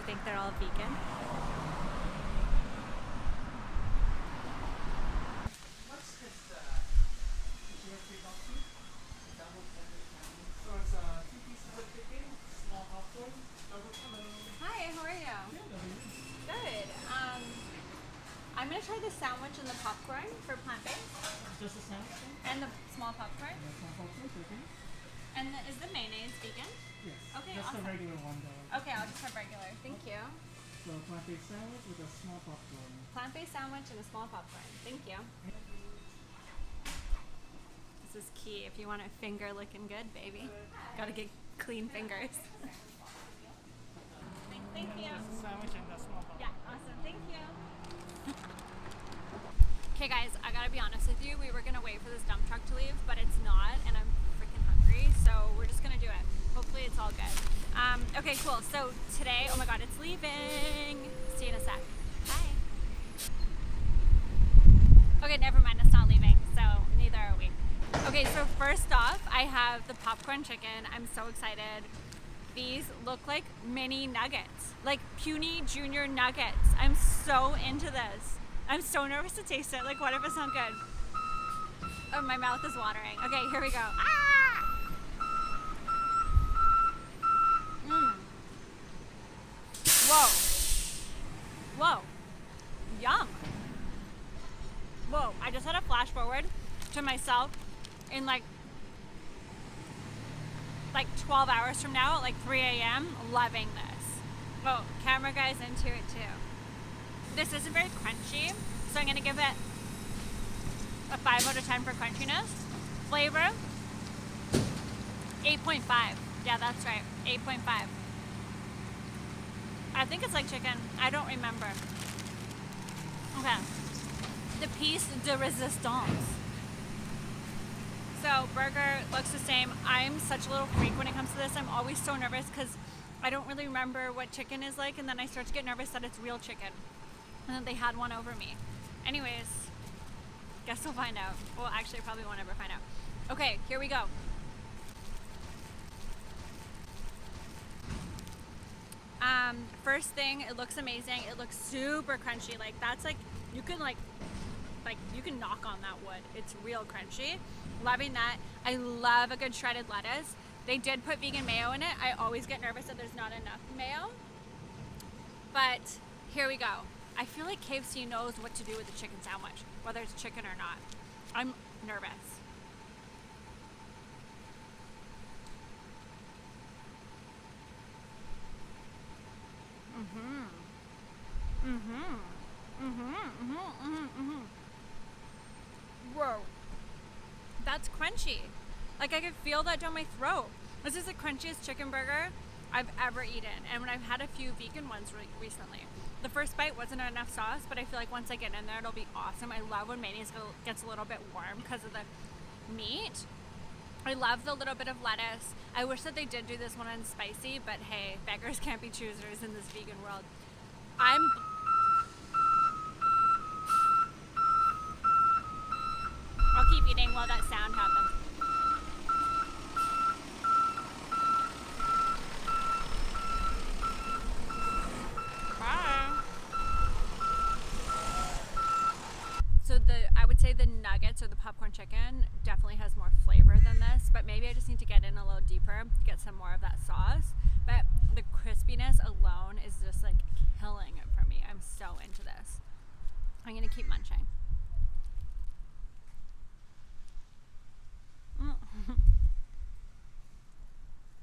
you think they're all vegan? What's this? Did you have 3 boxes? Double tender candy. So it's 2 pieces of chicken, small popcorn, double hello. Hi, how are you? Yeah, no, Good. I'm gonna try the sandwich and the popcorn for plant-based, just a sandwich thing? and the small popcorn. Yeah, small popcorn, okay? And is the mayonnaise vegan? Yes. Okay, Just awesome. the regular one though. Okay, I'll just have regular. Thank you. So plant-based sandwich with a small popcorn. Plant-based sandwich and a small popcorn. Thank you. This is key if you want a finger looking good, baby. Gotta get clean fingers. Thank you. Sandwich and a small popcorn. Yeah, awesome. Thank you. Okay, guys, I gotta be honest with you. We were gonna wait for this dump truck to leave, but it's not, and I'm freaking hungry, so we're just gonna do it. Hopefully, it's all good. Okay, cool. So today, oh my god, it's leaving. See you in a sec. Bye. Okay, never mind. It's not leaving, so neither are we. Okay, so first off, I have the popcorn chicken. I'm so excited. These look like mini nuggets, like puny junior nuggets. I'm so into this. I'm so nervous to taste it. Like, what if it's not good? Oh, my mouth is watering. Okay, here we go. Ah! Whoa. Whoa. Yum. Whoa, I just had a flash forward to myself in like 12 hours from now at like 3 a.m. loving this. Oh, camera guy's into it too. This isn't very crunchy, so I'm gonna give it a 5 out of 10 for crunchiness. Flavor, 8.5. Yeah, that's right, 8.5. I think it's like chicken. I don't remember. Okay. The piece de resistance. So burger looks the same. I'm such a little freak when it comes to this. I'm always so nervous because I don't really remember what chicken is like, and then I start to get nervous that it's real chicken. And then they had one over me. Anyways, guess we'll find out. Well, actually, I probably won't ever find out. Okay, here we go. First thing, it looks amazing. It looks super crunchy. Like that's like you can you can knock on that wood. It's real crunchy. Loving that. I love a good shredded lettuce. They did put vegan mayo in it. I always get nervous that there's not enough mayo. But here we go. I feel like KFC knows what to do with the chicken sandwich, whether it's chicken or not. I'm nervous. Whoa. That's crunchy. Like I could feel that down my throat. This is the crunchiest chicken burger I've ever eaten. And when I've had a few vegan ones recently. The first bite wasn't enough sauce, but I feel like once I get in there, it'll be awesome. I love when mayonnaise gets a little bit warm because of the meat. I love the little bit of lettuce. I wish that they did do this one on spicy, but hey, beggars can't be choosers in this vegan world. I'll keep eating while that sound happens. So I would say the nuggets or the popcorn chicken definitely has more flavor than this, but maybe I just need to get in a little deeper to get some more of that sauce. But the crispiness alone is just like killing it for me. I'm so into this. I'm gonna keep munching.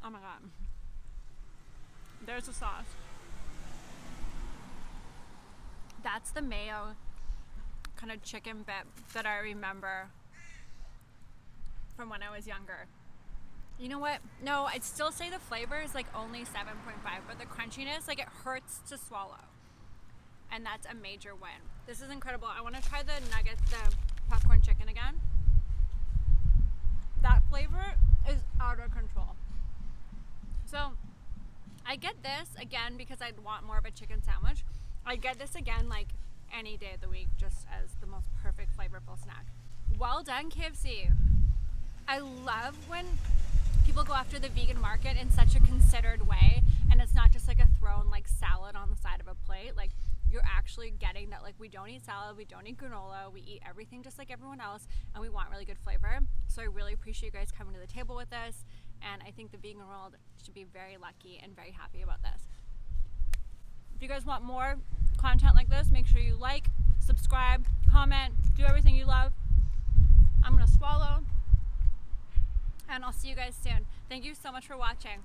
Oh my god. There's the sauce. That's the mayo kind of chicken bit that I remember from when I was younger. You know what? No, I'd still say the flavor is like only 7.5, but the crunchiness, like it hurts to swallow. And that's a major win. This is incredible. I want to try the nuggets, the popcorn chicken again. That flavor is out of control. So I get this again because I'd want more of a chicken sandwich. I get this again like any day of the week just as the most perfect flavorful snack. Well done, KFC. I love when people go after the vegan market in such a considered way, and it's not just like a thrown like salad on the side of a plate. Like, you're actually getting that, like, we don't eat salad, we don't eat granola, we eat everything just like everyone else, and we want really good flavor. So I really appreciate you guys coming to the table with us, and I think the vegan world should be very lucky and very happy about this. If you guys want more content like this, make sure you like, subscribe, comment, do everything you love. I'm gonna swallow, and I'll see you guys soon. Thank you so much for watching.